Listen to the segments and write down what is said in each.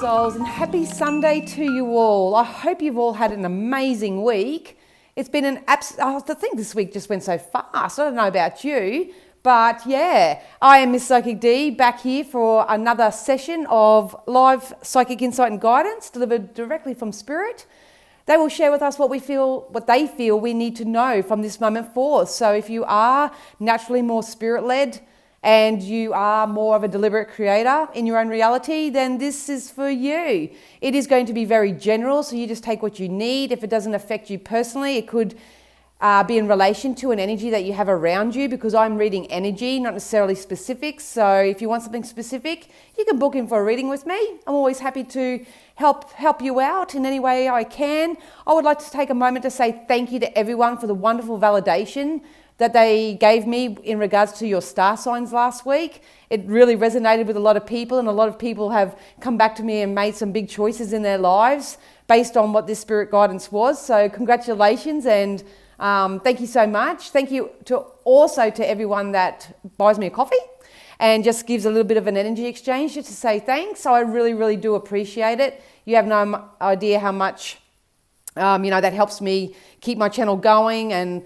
souls, and happy Sunday to you all. I hope you've all had an amazing week. It's been I think this week just went so fast. I don't know about you, but yeah, I am Miss Psychic D back here for another session of live psychic insight and guidance delivered directly from Spirit. They will share with us what they feel we need to know from this moment forth. So if you are naturally more spirit-led and you are more of a deliberate creator in your own reality, then this is for you. It is going to be very general, so you just take what you need. If it doesn't affect you personally, it could be in relation to an energy that you have around you, because I'm reading energy, not necessarily specifics. So if you want something specific, you can book in for a reading with me. I'm always happy to help you out in any way I can. I would like to take a moment to say thank you to everyone for the wonderful validation that they gave me in regards to your star signs last week. It really resonated with a lot of people, and a lot of people have come back to me and made some big choices in their lives based on what this spirit guidance was. So congratulations, and thank you so much. Thank you also to everyone that buys me a coffee and just gives a little bit of an energy exchange just to say thanks. So I really, really do appreciate it. You have no idea how much that helps me keep my channel going and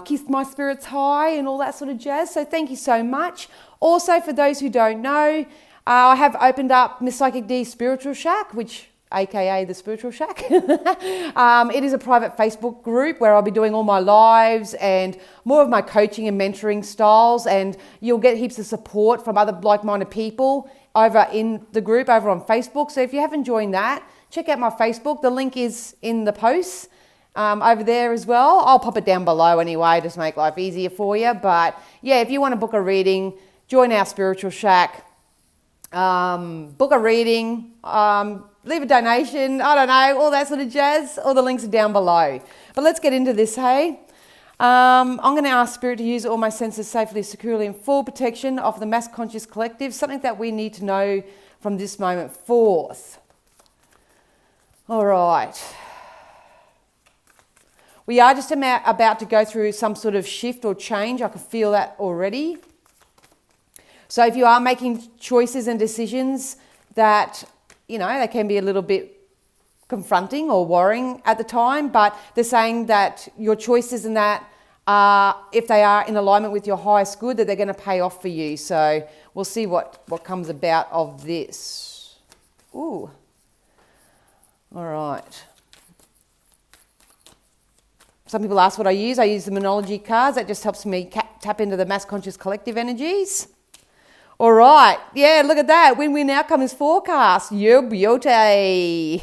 keep my spirits high and all that sort of jazz. So thank you so much. Also, for those who don't know, I have opened up Miss Psychic D's Spiritual Shack, aka the Spiritual Shack. It is a private Facebook group where I'll be doing all my lives and more of my coaching and mentoring styles, and you'll get heaps of support from other like-minded people over in the group over on Facebook. So if you haven't joined that, check out my Facebook. The link is in the posts over there as well. I'll pop it down below anyway, just to make life easier for you. But yeah, if you want to book a reading, join our Spiritual Shack. Book a reading, leave a donation, I don't know, all that sort of jazz. All the links are down below. But let's get into this, hey? I'm going to ask Spirit to use all my senses safely, securely, and full protection of the mass conscious collective, something that we need to know from this moment forth. All right. We are just about to go through some sort of shift or change. I can feel that already. So if you are making choices and decisions that, they can be a little bit confronting or worrying at the time, but they're saying that your choices in that if they are in alignment with your highest good, that they're going to pay off for you. So we'll see what comes about of this. Ooh. All right. Some people ask what I use. I use the Monology cards. That just helps me tap into the mass conscious collective energies. All right. Yeah, look at that. Win-win outcome is forecast. Your beauty.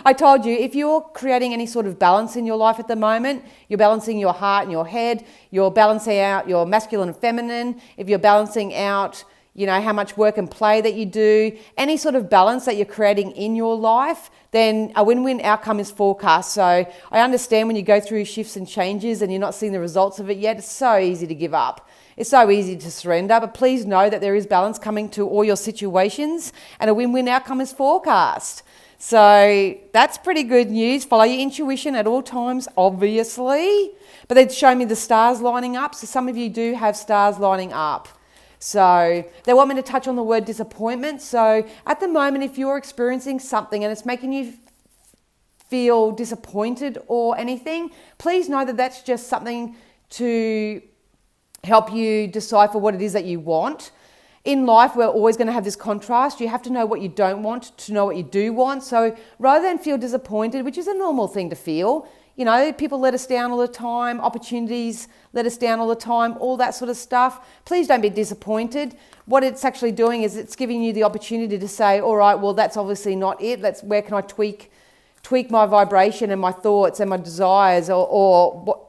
I told you, if you're creating any sort of balance in your life at the moment, you're balancing your heart and your head, you're balancing out your masculine and feminine, if you're balancing out, how much work and play that you do, any sort of balance that you're creating in your life, then a win-win outcome is forecast. So I understand when you go through shifts and changes and you're not seeing the results of it yet, it's so easy to give up. It's so easy to surrender, but please know that there is balance coming to all your situations, and a win-win outcome is forecast. So that's pretty good news. Follow your intuition at all times, obviously, but they'd show me the stars lining up. So some of you do have stars lining up. So they want me to touch on the word disappointment. So at the moment, if you're experiencing something and it's making you feel disappointed or anything, please know that that's just something to help you decipher what it is that you want. In life, we're always going to have this contrast. You have to know what you don't want to know what you do want. So rather than feel disappointed, which is a normal thing to feel, people let us down all the time, opportunities let us down all the time, all that sort of stuff. Please don't be disappointed. What it's actually doing is it's giving you the opportunity to say, all right, well, that's obviously not it. Where can I tweak my vibration and my thoughts and my desires, or what,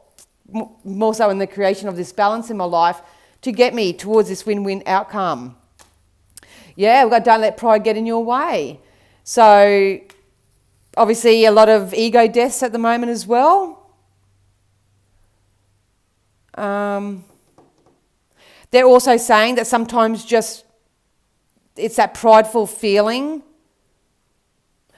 more so in the creation of this balance in my life to get me towards this win-win outcome. Yeah, we've got don't let pride get in your way. So obviously a lot of ego deaths at the moment as well. They're also saying that sometimes just it's that prideful feeling,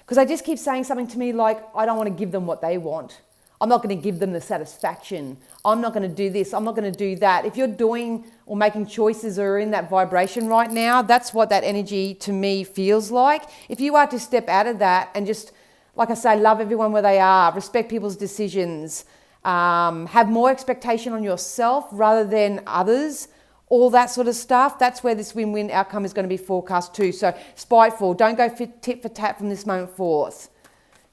because they just keep saying something to me like, I don't want to give them what they want. I'm not going to give them the satisfaction. I'm not going to do this. I'm not going to do that. If you're doing or making choices or in that vibration right now, that's what that energy to me feels like. If you are to step out of that and just, like I say, love everyone where they are, respect people's decisions, have more expectation on yourself rather than others, all that sort of stuff, that's where this win-win outcome is going to be forecast too. So spiteful, don't go tit for tat from this moment forth.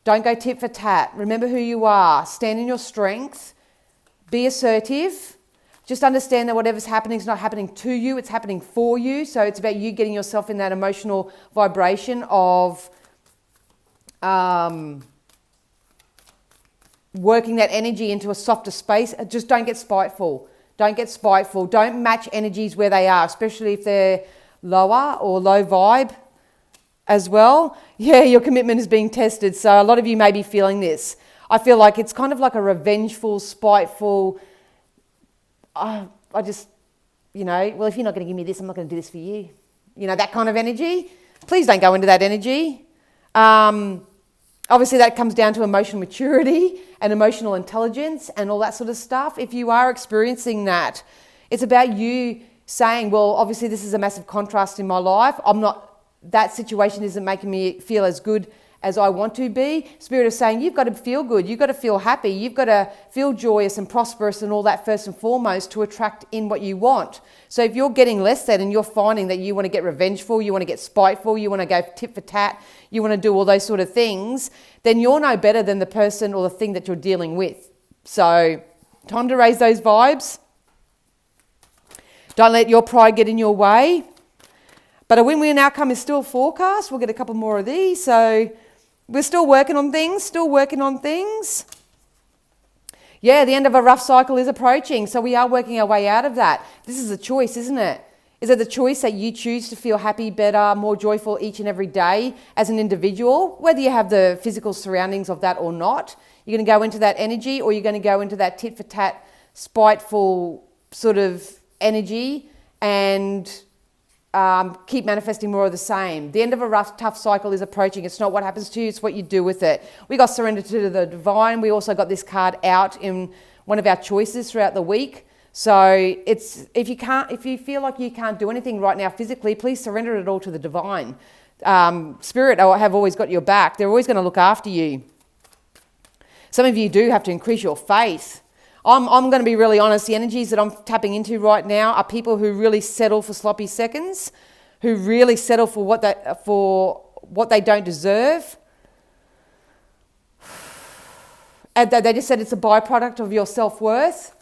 Don't go tit for tat. Remember who you are. Stand in your strength. Be assertive. Just understand that whatever's happening is not happening to you, it's happening for you. So it's about you getting yourself in that emotional vibration of working that energy into a softer space. Just don't get spiteful. Don't get spiteful. Don't match energies where they are, especially if they're lower or low vibe as well. Yeah, your commitment is being tested. So a lot of you may be feeling this. I feel like it's kind of like a revengeful, spiteful, I just, well, if you're not going to give me this, I'm not going to do this for you. That kind of energy. Please don't go into that energy. Obviously, that comes down to emotional maturity and emotional intelligence and all that sort of stuff. If you are experiencing that, it's about you saying, well, obviously, this is a massive contrast in my life. That situation isn't making me feel as good as I want to be. Spirit is saying, you've got to feel good. You've got to feel happy. You've got to feel joyous and prosperous and all that first and foremost to attract in what you want. So if you're getting less than and you're finding that you want to get revengeful, you want to get spiteful, you want to go tit for tat, you want to do all those sort of things, then you're no better than the person or the thing that you're dealing with. So time to raise those vibes. Don't let your pride get in your way. But a win-win outcome is still forecast. We'll get a couple more of these. So we're still working on things, Yeah, the end of a rough cycle is approaching. So we are working our way out of that. This is a choice, isn't it? Is it the choice that you choose to feel happy, better, more joyful each and every day as an individual, whether you have the physical surroundings of that or not? You're going to go into that energy, or you're going to go into that tit for tat, spiteful sort of energy and keep manifesting more of the same. The end of a rough, tough cycle is approaching. It's not what happens to you, it's what you do with it. We got surrender to the divine. We also got this card out in one of our choices throughout the week. So it's if you feel like you can't do anything right now physically, please surrender it all to the divine. Spirit have always got your back. They're always going to look after you. Some of you do have to increase your faith. I'm going to be really honest. The energies that I'm tapping into right now are people who really settle for sloppy seconds, who really settle for what they don't deserve. And they just said it's a byproduct of your self-worth.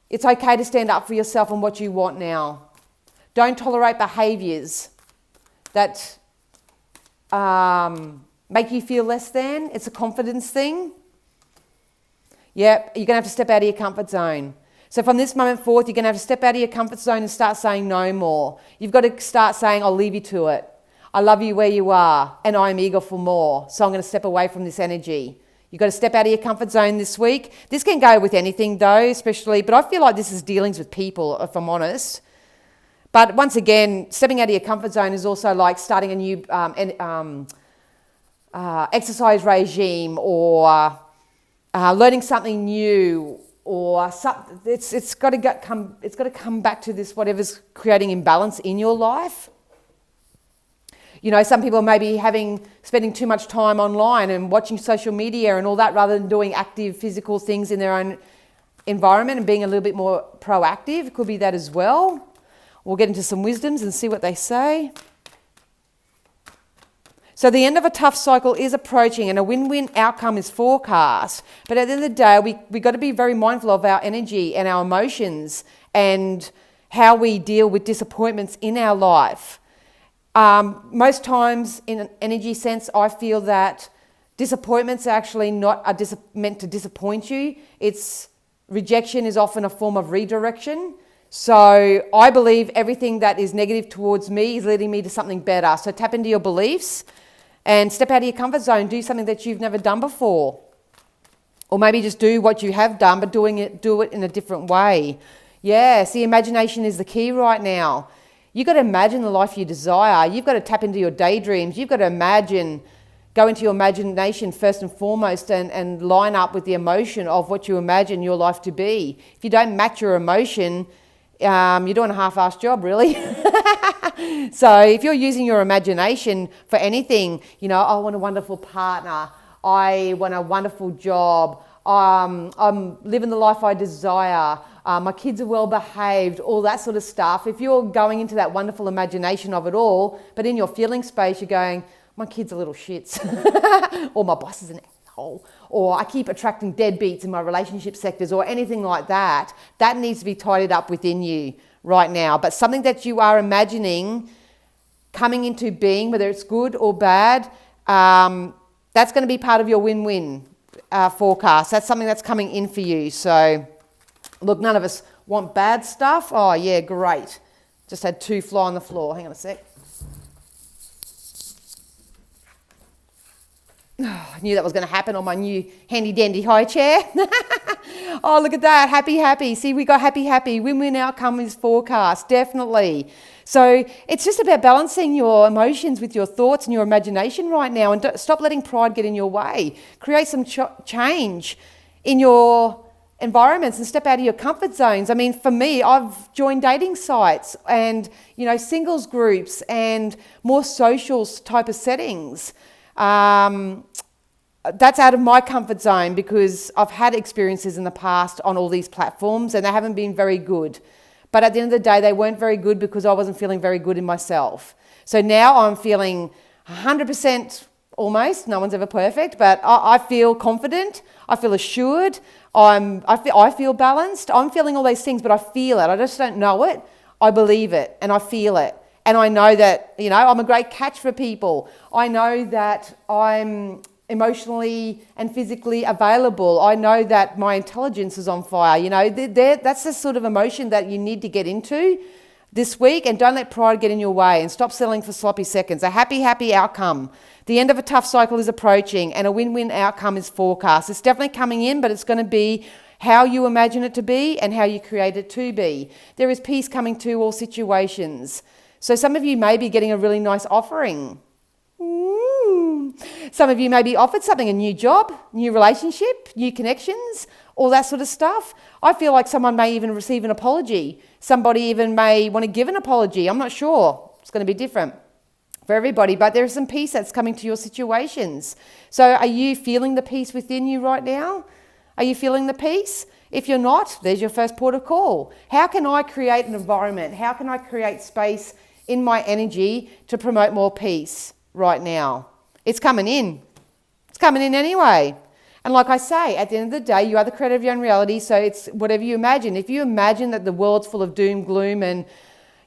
It's okay to stand up for yourself and what you want now. Don't tolerate behaviours that make you feel less than. It's a confidence thing. Yep, you're going to have to step out of your comfort zone. So from this moment forth, you're going to have to step out of your comfort zone and start saying no more. You've got to start saying, I'll leave you to it. I love you where you are, and I am eager for more. So I'm going to step away from this energy. You've got to step out of your comfort zone this week. This can go with anything though, especially, but I feel like this is dealings with people, if I'm honest. But once again, stepping out of your comfort zone is also like starting a new exercise regime or learning something new, or it's got to come back to this whatever's creating imbalance in your life. Some people may be spending too much time online and watching social media and all that rather than doing active physical things in their own environment and being a little bit more proactive. It could be that as well. We'll get into some wisdoms and see what they say. So the end of a tough cycle is approaching and a win-win outcome is forecast. But at the end of the day, we got to be very mindful of our energy and our emotions and how we deal with disappointments in our life. Most times in an energy sense, I feel that disappointments are actually not meant to disappoint you. Rejection is often a form of redirection. So I believe everything that is negative towards me is leading me to something better. So tap into your beliefs and step out of your comfort zone. Do something that you've never done before. Or maybe just do what you have done, but do it in a different way. Yeah, see, imagination is the key right now. You've got to imagine the life you desire. You've got to tap into your daydreams. You've got to imagine, go into your imagination first and foremost and line up with the emotion of what you imagine your life to be. If you don't match your emotion, you're doing a half-assed job, really. So if you're using your imagination for anything, you know, I want a wonderful partner, I want a wonderful job, I'm living the life I desire, my kids are well behaved, all that sort of stuff. If you're going into that wonderful imagination of it all, but in your feeling space you're going, my kid's a little shits, or my boss is an asshole, or I keep attracting deadbeats in my relationship sectors, or anything like that, that needs to be tidied up within you right now. But something that you are imagining coming into being, whether it's good or bad, that's going to be part of your win-win forecast. That's something that's coming in for you. So, look, none of us want bad stuff. Oh, yeah, great. Just had 2 fly on the floor. Hang on a sec. Oh, I knew that was going to happen on my new handy-dandy high chair. Oh, look at that. Happy, happy. See, we got happy, happy. Win-win outcome is forecast. Definitely. So it's just about balancing your emotions with your thoughts and your imagination right now, and stop letting pride get in your way. Create some change in your environments and step out of your comfort zones. I mean, for me, I've joined dating sites and, you know, singles groups and more social type of settings. That's out of my comfort zone because I've had experiences in the past on all these platforms and they haven't been very good. But at the end of the day, they weren't very good because I wasn't feeling very good in myself. So now I'm feeling 100% almost. No one's ever perfect, but I feel confident. I feel assured. I feel balanced. I'm feeling all these things, but I feel it. I just don't know it. I believe it and I feel it. And I know that, you know, I'm a great catch for people. I know that I'm emotionally and physically available. I know that my intelligence is on fire. You know, that's the sort of emotion that you need to get into this week, and don't let pride get in your way and stop settling for sloppy seconds. A happy, happy outcome. The end of a tough cycle is approaching and a win-win outcome is forecast. It's definitely coming in, but it's going to be how you imagine it to be and how you create it to be. There is peace coming to all situations. So some of you may be getting a really nice offering. Some of you may be offered something, a new job, new relationship, new connections, all that sort of stuff. I feel like someone may even receive an apology. Somebody even may want to give an apology. I'm not sure. It's going to be different for everybody, but there is some peace that's coming to your situations. So are you feeling the peace within you right now? Are you feeling the peace? If you're not, there's your first port of call. How can I create an environment? How can I create space in my energy to promote more peace right now? It's coming in. It's coming in anyway. And like I say, at the end of the day, you are the creator of your own reality, so it's whatever you imagine. If you imagine that the world's full of doom, gloom, and,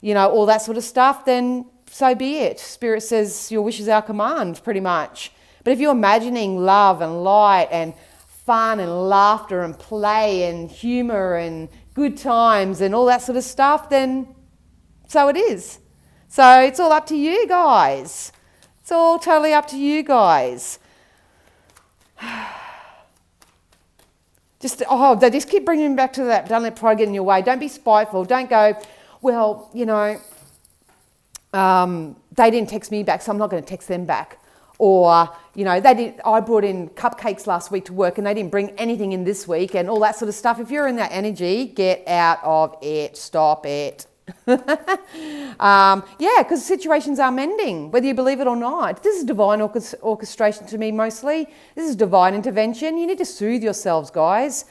you know, all that sort of stuff, then so be it. Spirit says your wish is our command, pretty much. But if you're imagining love and light and fun and laughter and play and humour and good times and all that sort of stuff, then so it is. So it's all up to you guys. It's all totally up to you guys. They just keep bringing me back to that. Don't let pride get in your way. Don't be spiteful. Don't go, well, you know, they didn't text me back, so I'm not going to text them back. Or, you know, I brought in cupcakes last week to work and they didn't bring anything in this week and all that sort of stuff. If you're in that energy, get out of it. Stop it. Because situations are mending, whether you believe it or not. This is divine orchestration to me mostly. This is divine intervention. You need to soothe yourselves, guys.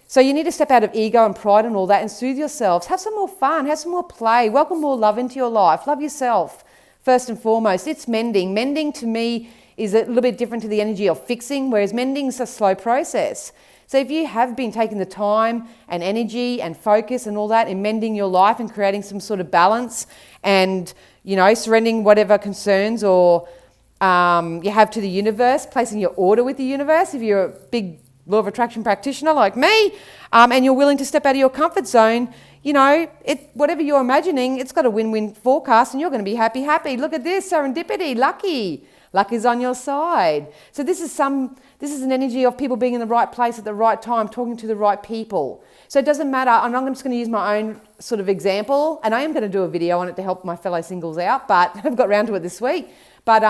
So you need to step out of ego and pride and all that and soothe yourselves. Have some more fun. Have some more play. Welcome more love into your life. Love yourself first and foremost. It's mending. Mending to me is a little bit different to the energy of fixing, whereas mending is a slow process. So if you have been taking the time and energy and focus and all that in mending your life and creating some sort of balance and, you know, surrendering whatever concerns or you have to the universe, placing your order with the universe, if you're a big law of attraction practitioner like me, and you're willing to step out of your comfort zone, you know, whatever you're imagining, it's got a win-win forecast and you're going to be happy, happy. Look at this, serendipity, lucky. Luck is on your side. So this is an energy of people being in the right place at the right time, talking to the right people. So it doesn't matter. I'm just going to use my own sort of example, and I am going to do a video on it to help my fellow singles out, but I've got around to it this week. But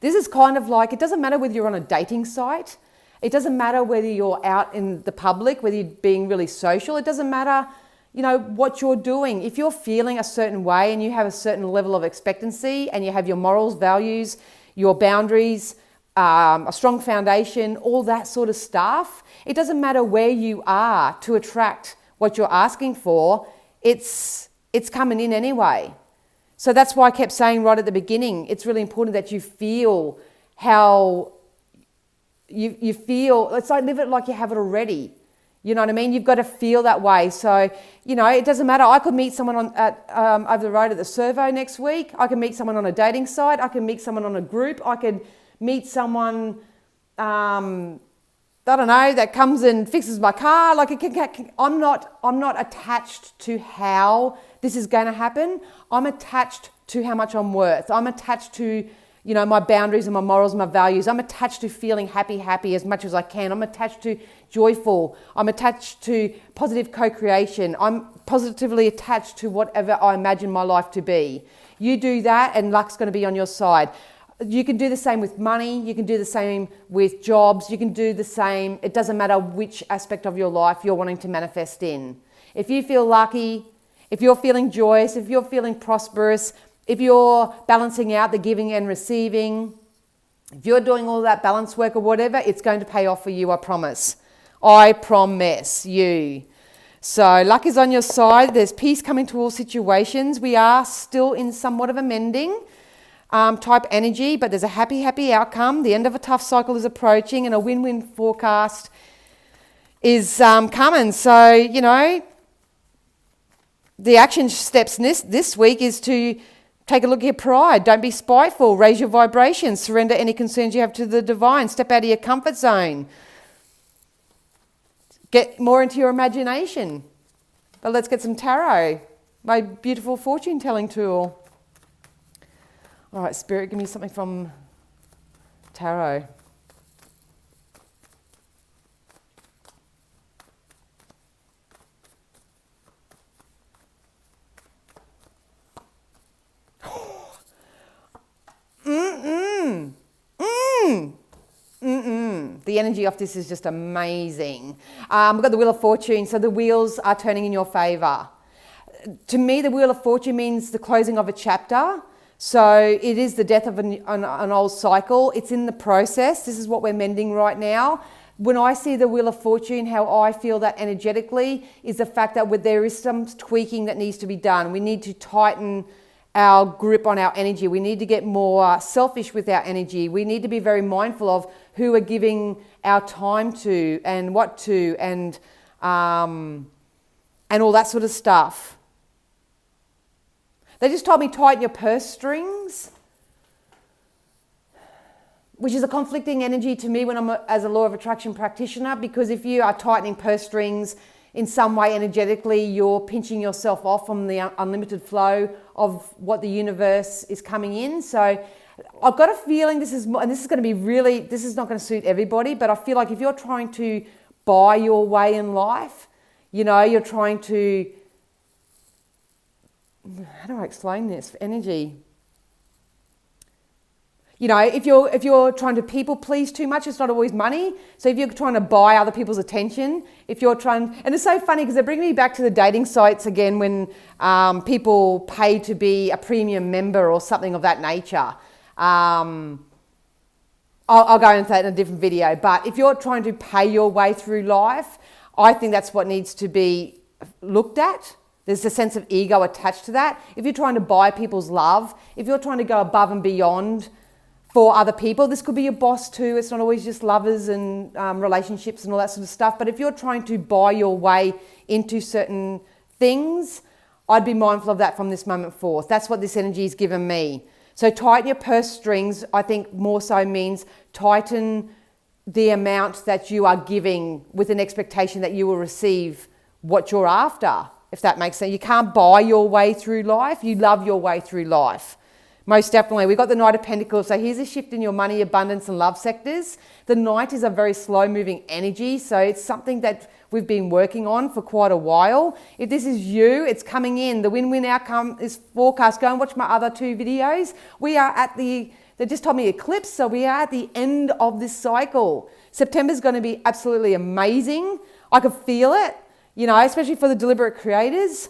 This is kind of like, it doesn't matter whether you're on a dating site. It doesn't matter whether you're out in the public, whether you're being really social. It doesn't matter, you know, what you're doing. If you're feeling a certain way and you have a certain level of expectancy and you have your morals, values, your boundaries, a strong foundation, all that sort of stuff, it doesn't matter where you are to attract what you're asking for. It's coming in anyway. So that's why I kept saying right at the beginning, it's really important that you feel how you feel. It's like, live it like you have it already. You know what I mean? You've got to feel that way. So, you know, it doesn't matter. I could meet someone over the road at the servo next week. I can meet someone on a dating site. I can meet someone on a group. I could meet someone, I don't know, that comes and fixes my car. Like, I'm not attached to how this is going to happen. I'm attached to how much I'm worth. I'm attached to, you know, my boundaries and my morals, my values. I'm attached to feeling happy as much as I can. I'm attached to joyful. I'm attached to positive co-creation. I'm positively attached to whatever I imagine my life to be. You do that and luck's going to be on your side. You can do the same with money. You can do the same with jobs. You can do the same. It doesn't matter which aspect of your life you're wanting to manifest in. If you feel lucky, if you're feeling joyous, if you're feeling prosperous, if you're balancing out the giving and receiving, if you're doing all that balance work or whatever, it's going to pay off for you, I promise. I promise you. So luck is on your side. There's peace coming to all situations. We are still in somewhat of a mending type energy, but there's a happy outcome. The end of a tough cycle is approaching and a win-win forecast is coming. So, you know, the action steps this week is to take a look at your pride. Don't be spiteful. Raise your vibrations. Surrender any concerns you have to the divine. Step out of your comfort zone. Get more into your imagination. But let's get some tarot. My beautiful fortune telling tool. All right, Spirit, give me something from tarot. The energy of this is just amazing. We've got the Wheel of Fortune, so the wheels are turning in your favour. To me, the Wheel of Fortune means the closing of a chapter. So it is the death of an old cycle. It's in the process. This is what we're mending right now. When I see the Wheel of Fortune, how I feel that energetically is the fact that there is some tweaking that needs to be done. We need to tighten our grip on our energy. We need to get more selfish with our energy. We need to be very mindful of who we're giving our time to and what to and all that sort of stuff. They just told me tighten your purse strings, which is a conflicting energy to me when I'm as a law of attraction practitioner, because if you are tightening purse strings in some way energetically, you're pinching yourself off from the unlimited flow of what the universe is coming in. So I've got a feeling this is not going to suit everybody, but I feel like if you're trying to buy your way in life, you know, you're trying to, how do I explain this? Energy. You know, if you're trying to people please too much, it's not always money. So if you're trying to buy other people's attention, and it's so funny because they're bringing me back to the dating sites again when people pay to be a premium member or something of that nature. I'll go into that in a different video. But if you're trying to pay your way through life, I think that's what needs to be looked at. There's a sense of ego attached to that. If you're trying to buy people's love, if you're trying to go above and beyond for other people, this could be your boss too. It's not always just lovers and relationships and all that sort of stuff. But if you're trying to buy your way into certain things, I'd be mindful of that from this moment forth. That's what this energy has given me. So tighten your purse strings, I think more so means tighten the amount that you are giving with an expectation that you will receive what you're after, if that makes sense. You can't buy your way through life. You love your way through life. Most definitely. We've got the Knight of Pentacles. So here's a shift in your money, abundance and love sectors. The Knight is a very slow moving energy. So it's something that we've been working on for quite a while. If this is you, it's coming in. The win-win outcome is forecast. Go and watch my other two videos. We are at the They just told me eclipse, so we are at the end of this cycle. September's going to be absolutely amazing. I could feel it, especially for the deliberate creators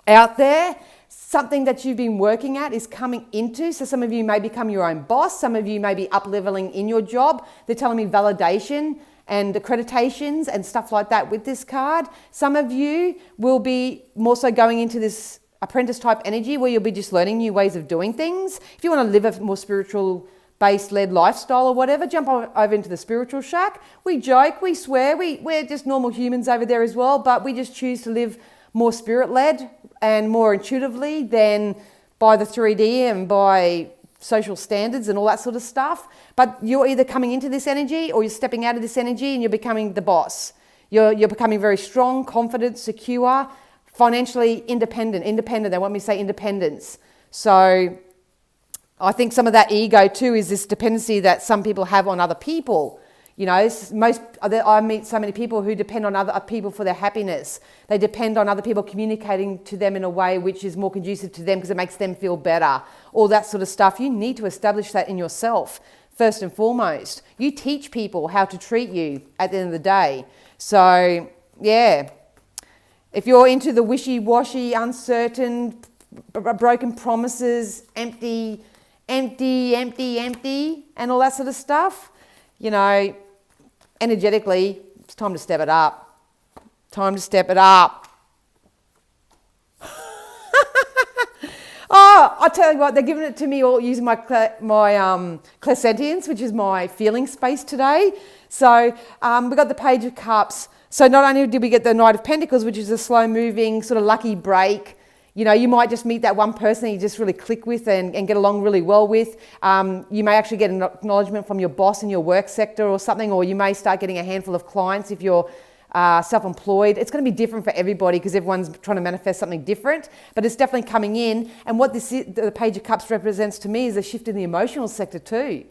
out there. Something that you've been working at is coming into. So some of you may become your own boss. Some of you may be up-leveling in your job. They're telling me validation and accreditations and stuff like that with this card. Some of you will be more so going into this apprentice type energy where you'll be just learning new ways of doing things. If you want to live a more spiritual based led lifestyle or whatever, jump over into the spiritual shack. We joke, we swear, we're just normal humans over there as well, but we just choose to live more spirit led and more intuitively than by the 3D and by social standards and all that sort of stuff. But you're either coming into this energy or you're stepping out of this energy and you're becoming the boss. You're becoming very strong, confident, secure, financially independent. They want me to say independence. So I think some of that ego too is this dependency that some people have on other people. I meet so many people who depend on other people for their happiness. They depend on other people communicating to them in a way which is more conducive to them because it makes them feel better. All that sort of stuff. You need to establish that in yourself first and foremost. You teach people how to treat you at the end of the day. So, yeah. If you're into the wishy-washy, uncertain, broken promises, empty, and all that sort of stuff, energetically, it's time to step it up. Time to step it up. Oh, I'll tell you what, they're giving it to me all using my clairsentience, which is my feeling space today. So we got the Page of Cups. So not only did we get the Knight of Pentacles, which is a slow-moving sort of lucky break. You might just meet that one person that you just really click with and get along really well with. You may actually get an acknowledgement from your boss in your work sector or something, or you may start getting a handful of clients if you're self-employed. It's going to be different for everybody because everyone's trying to manifest something different, but it's definitely coming in. And what the Page of Cups represents to me is a shift in the emotional sector too.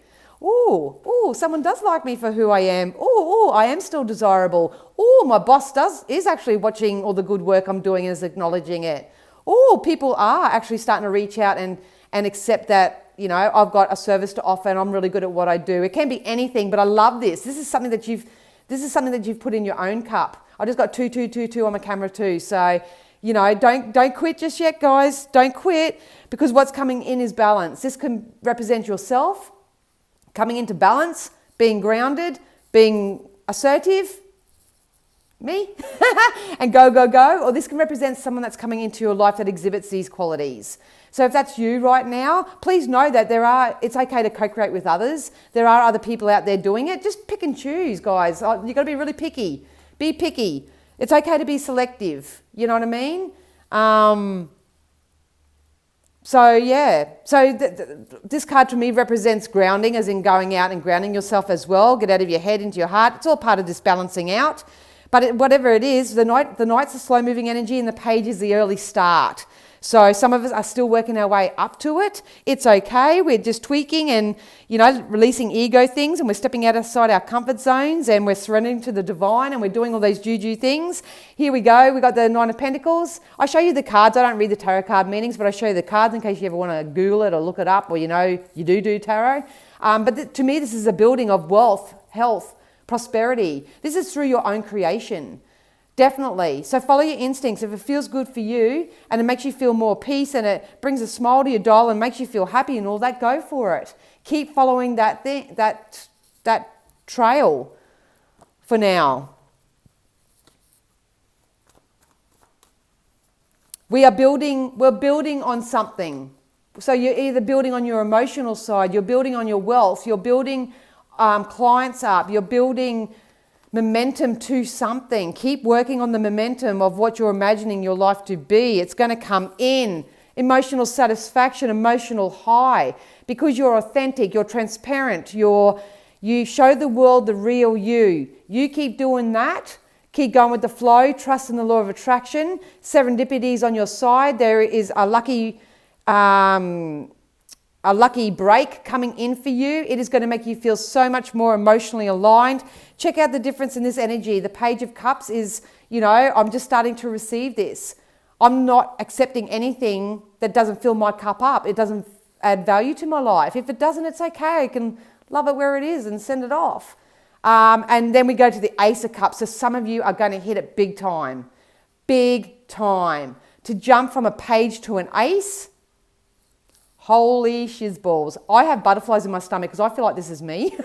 Ooh, someone does like me for who I am. Ooh, I am still desirable. Ooh, my boss is actually watching all the good work I'm doing and is acknowledging it. Oh, people are actually starting to reach out and accept that, I've got a service to offer and I'm really good at what I do. It can be anything, but I love this. This is something that you've put in your own cup. I just got 2222 on my camera too. So, don't quit just yet, guys. Don't quit, because what's coming in is balance. This can represent yourself coming into balance, being grounded, being assertive, me, and go. Or this can represent someone that's coming into your life that exhibits these qualities. So if that's you right now, please know that it's okay to co-create with others. There are other people out there doing it. Just pick and choose, guys. You've got to be really picky. Be picky. It's okay to be selective. You know what I mean? So this card to me represents grounding, as in going out and grounding yourself as well. Get out of your head into your heart. It's all part of this balancing out. But whatever it is, the Knight's a slow-moving energy and the Page is the early start. So some of us are still working our way up to it. It's okay. We're just tweaking and, releasing ego things, and we're stepping outside our comfort zones, and we're surrendering to the divine, and we're doing all those juju things. Here we go. We got the Nine of Pentacles. I show you the cards. I don't read the tarot card meanings, but I show you the cards in case you ever want to Google it or look it up, or you do tarot. But to me, this is a building of wealth, health, prosperity. This is through your own creation. Definitely. So follow your instincts. If it feels good for you and it makes you feel more peace and it brings a smile to your doll and makes you feel happy and all that, go for it. Keep following that trail for now. We're building on something. So you're either building on your emotional side, you're building on your wealth, you're building clients up, you're building momentum to something. Keep working on the momentum of what you're imagining your life to be. It's going to come in. Emotional satisfaction, emotional high, because you're authentic, you're transparent, you show the world the real you. You keep doing that. Keep going with the flow. Trust in the law of attraction. Serendipity is on your side. There is a lucky break coming in for you. It is going to make you feel so much more emotionally aligned. Check out the difference in this energy. The Page of Cups is, I'm just starting to receive this. I'm not accepting anything that doesn't fill my cup up. It doesn't add value to my life. If it doesn't, it's okay. I can love it where it is and send it off. And then we go to the Ace of Cups. So some of you are going to hit it big time. Big time. To jump from a page to an ace, holy shizballs. I have butterflies in my stomach because I feel like this is me.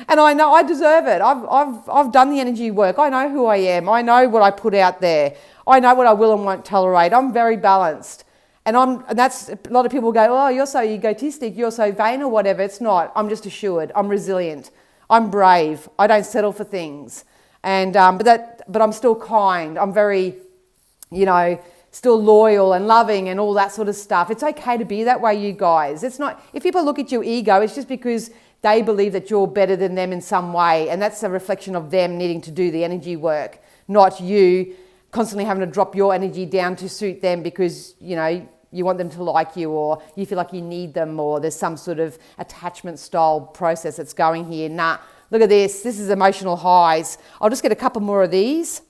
And I know I deserve it. I've done the energy work. I know who I am. I know what I put out there. I know what I will and won't tolerate. I'm very balanced. And that's a lot of people go, oh, you're so egotistic, you're so vain or whatever. It's not. I'm just assured. I'm resilient. I'm brave. I don't settle for things. And but I'm still kind. I'm very, still loyal and loving and all that sort of stuff. It's okay to be that way, you guys. It's not, if people look at your ego, it's just because they believe that you're better than them in some way. And that's a reflection of them needing to do the energy work, not you constantly having to drop your energy down to suit them because, you want them to like you or you feel like you need them or there's some sort of attachment style process that's going here. Nah, look at this. This is emotional highs. I'll just get a couple more of these.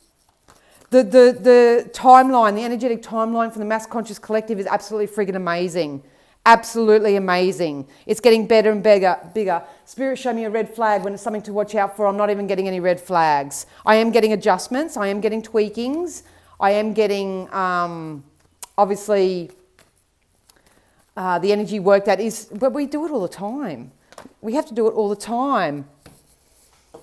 The timeline, the energetic timeline from the Mass Conscious Collective is absolutely friggin' amazing. Absolutely amazing. It's getting better and bigger. Spirit, show me a red flag when it's something to watch out for. I'm not even getting any red flags. I am getting adjustments. I am getting tweakings. I am getting, obviously, the energy work that is, but we do it all the time. We have to do it all the time.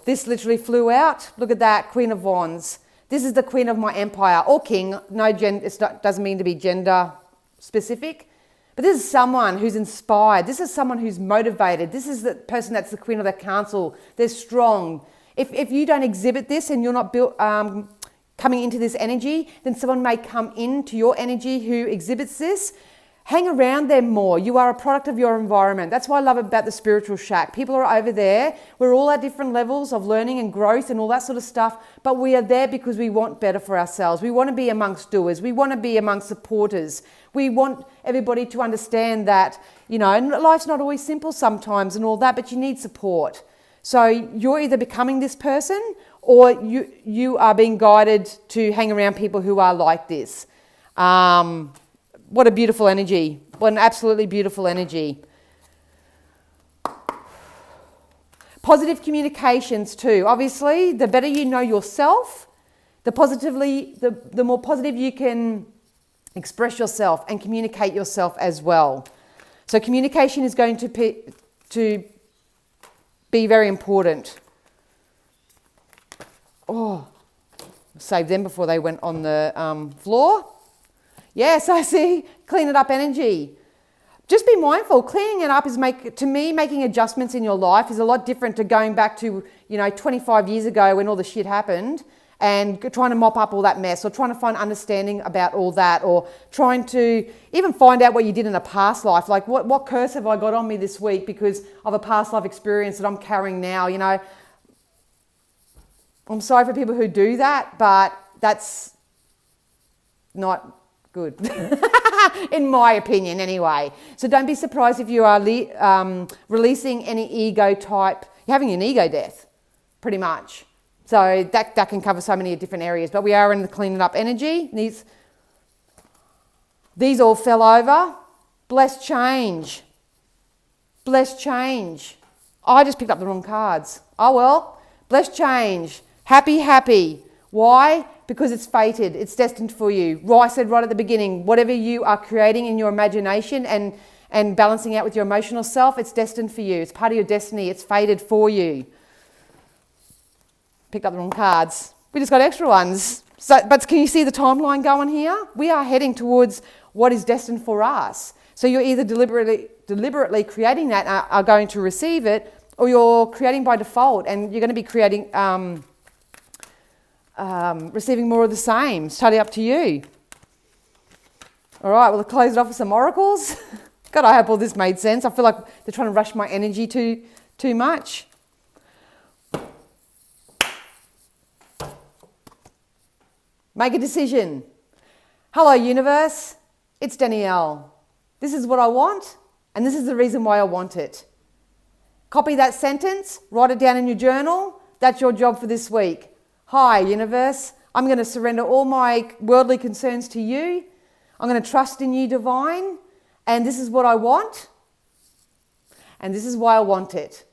This literally flew out. Look at that, Queen of Wands. This is the Queen of my empire, or King. No, it doesn't mean to be gender specific. But this is someone who's inspired. This is someone who's motivated. This is the person that's the Queen of the Council. They're strong. If you don't exhibit this and you're not built, coming into this energy, then someone may come into your energy who exhibits this. Hang around them more. You are a product of your environment. That's what I love about the Spiritual Shack. People are over there. We're all at different levels of learning and growth and all that sort of stuff, but we are there because we want better for ourselves. We want to be amongst doers. We want to be amongst supporters. We want everybody to understand that, life's not always simple sometimes and all that, but you need support. So you're either becoming this person or you are being guided to hang around people who are like this. What a beautiful energy. What an absolutely beautiful energy. Positive communications too. Obviously, the better you know yourself, the more positive you can express yourself and communicate yourself as well. So communication is going to be very important. Oh, save them before they went on the floor. Yes, I see. Clean it up energy. Just be mindful. Cleaning it up is making adjustments in your life is a lot different to going back to, 25 years ago when all the shit happened and trying to mop up all that mess or trying to find understanding about all that or trying to even find out what you did in a past life. Like what curse have I got on me this week because of a past life experience that I'm carrying now, I'm sorry for people who do that, but that's not good, in my opinion anyway. So don't be surprised if you are releasing any ego type. You're having an ego death, pretty much. So that can cover so many different areas. But we are in the cleaning up energy. These all fell over. Blessed change. Blessed change. I just picked up the wrong cards. Oh well. Blessed change. Happy. Why? Because it's fated. It's destined for you. I said right at the beginning, whatever you are creating in your imagination and balancing out with your emotional self, it's destined for you. It's part of your destiny. It's fated for you. Picked up the wrong cards. We just got extra ones. But can you see the timeline going here? We are heading towards what is destined for us. So you're either deliberately creating that and are going to receive it, or you're creating by default and you're going to be creating... receiving more of the same. It's totally up to you. All right, we'll close it off with some oracles. God, I hope all this made sense. I feel like they're trying to rush my energy too much. Make a decision. Hello, universe. It's Danielle. This is what I want, and this is the reason why I want it. Copy that sentence, write it down in your journal. That's your job for this week. Hi, universe. I'm going to surrender all my worldly concerns to you. I'm going to trust in you, divine. And this is what I want. and this is why I want it.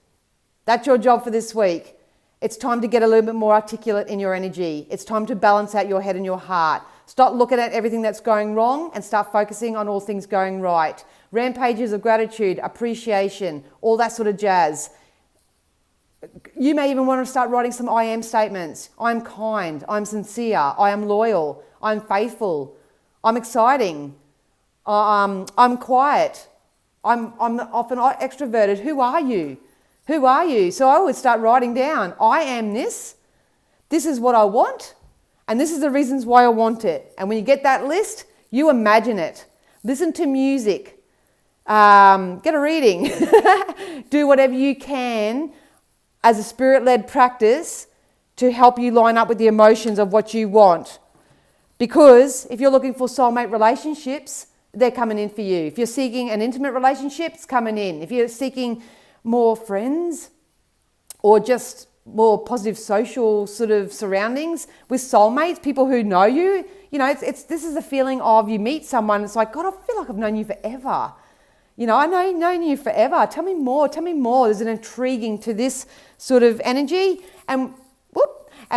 That's your job for this week. It's time to get a little bit more articulate in your energy. It's time to balance out your head and your heart. Stop looking at everything that's going wrong and start focusing on all things going right. Rampages of gratitude, appreciation, all that sort of jazz. You may even want to start writing some I am statements. I'm kind, I'm sincere, I am loyal, I'm faithful, I'm exciting, I'm quiet, I'm often extroverted. Who are you? Who are you? So I always start writing down, I am this is what I want, and this is the reasons why I want it. And when you get that list, you imagine it. Listen to music, get a reading, do whatever you can as a spirit-led practice to help you line up with the emotions of what you want. Because if you're looking for soulmate relationships, they're coming in for you. If you're seeking an intimate relationship, it's coming in. If you're seeking more friends or just more positive social sort of surroundings with soulmates, people who know you, this is the feeling of you meet someone, it's like, God, I feel like I've known you forever. I know you've known you forever. Tell me more. There's an intriguing to this sort of energy. And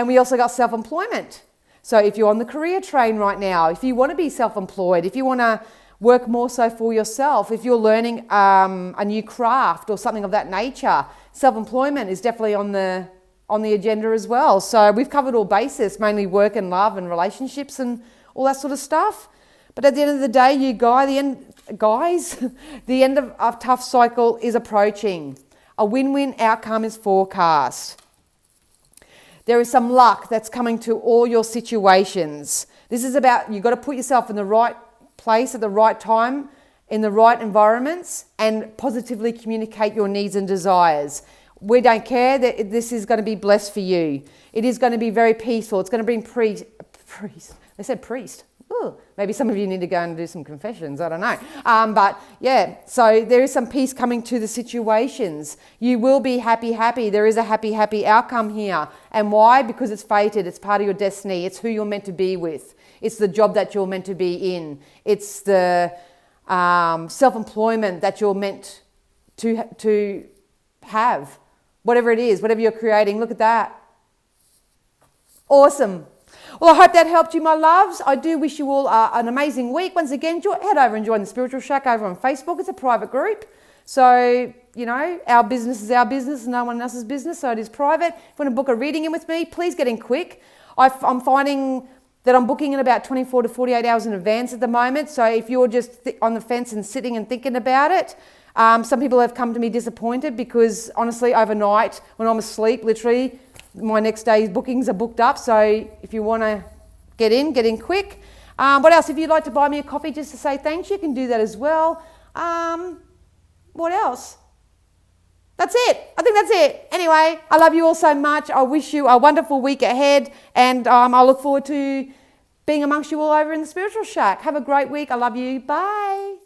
we also got self-employment. So if you're on the career train right now, if you want to be self-employed, if you want to work more so for yourself, if you're learning a new craft or something of that nature, self-employment is definitely on the agenda as well. So we've covered all bases, mainly work and love and relationships and all that sort of stuff. But at the end of the day, the end of a tough cycle is approaching. A win-win outcome is forecast. There is some luck that's coming to all your situations. This is about, you've got to put yourself in the right place at the right time, in the right environments, and positively communicate your needs and desires. We don't care that this is going to be blessed for you. It is going to be very peaceful. It's going to bring priest. They said priest. Ooh, maybe some of you need to go and do some confessions. I don't know. But yeah, so there is some peace coming to the situations. You will be happy. There is a happy outcome here. And why? Because it's fated. It's part of your destiny. It's who you're meant to be with. It's the job that you're meant to be in. It's the self-employment that you're meant to have. Whatever it is, whatever you're creating. Look at that. Awesome. Well, I hope that helped you, my loves. I do wish you all an amazing week. Once again, head over and join the Spiritual Shack over on Facebook. It's a private group. So, our business is our business, no one else's business, so it is private. If you want to book a reading in with me, please get in quick. I'm finding that I'm booking in about 24 to 48 hours in advance at the moment. So if you're just on the fence and sitting and thinking about it, some people have come to me disappointed because honestly, overnight, when I'm asleep, literally, my next day's bookings are booked up. So if you want to get in quick. What else? If you'd like to buy me a coffee just to say thanks, you can do that as well. What else? That's it. I think that's it. Anyway, I love you all so much. I wish you a wonderful week ahead, and I look forward to being amongst you all over in the Spiritual Shack. Have a great week. I love you. Bye.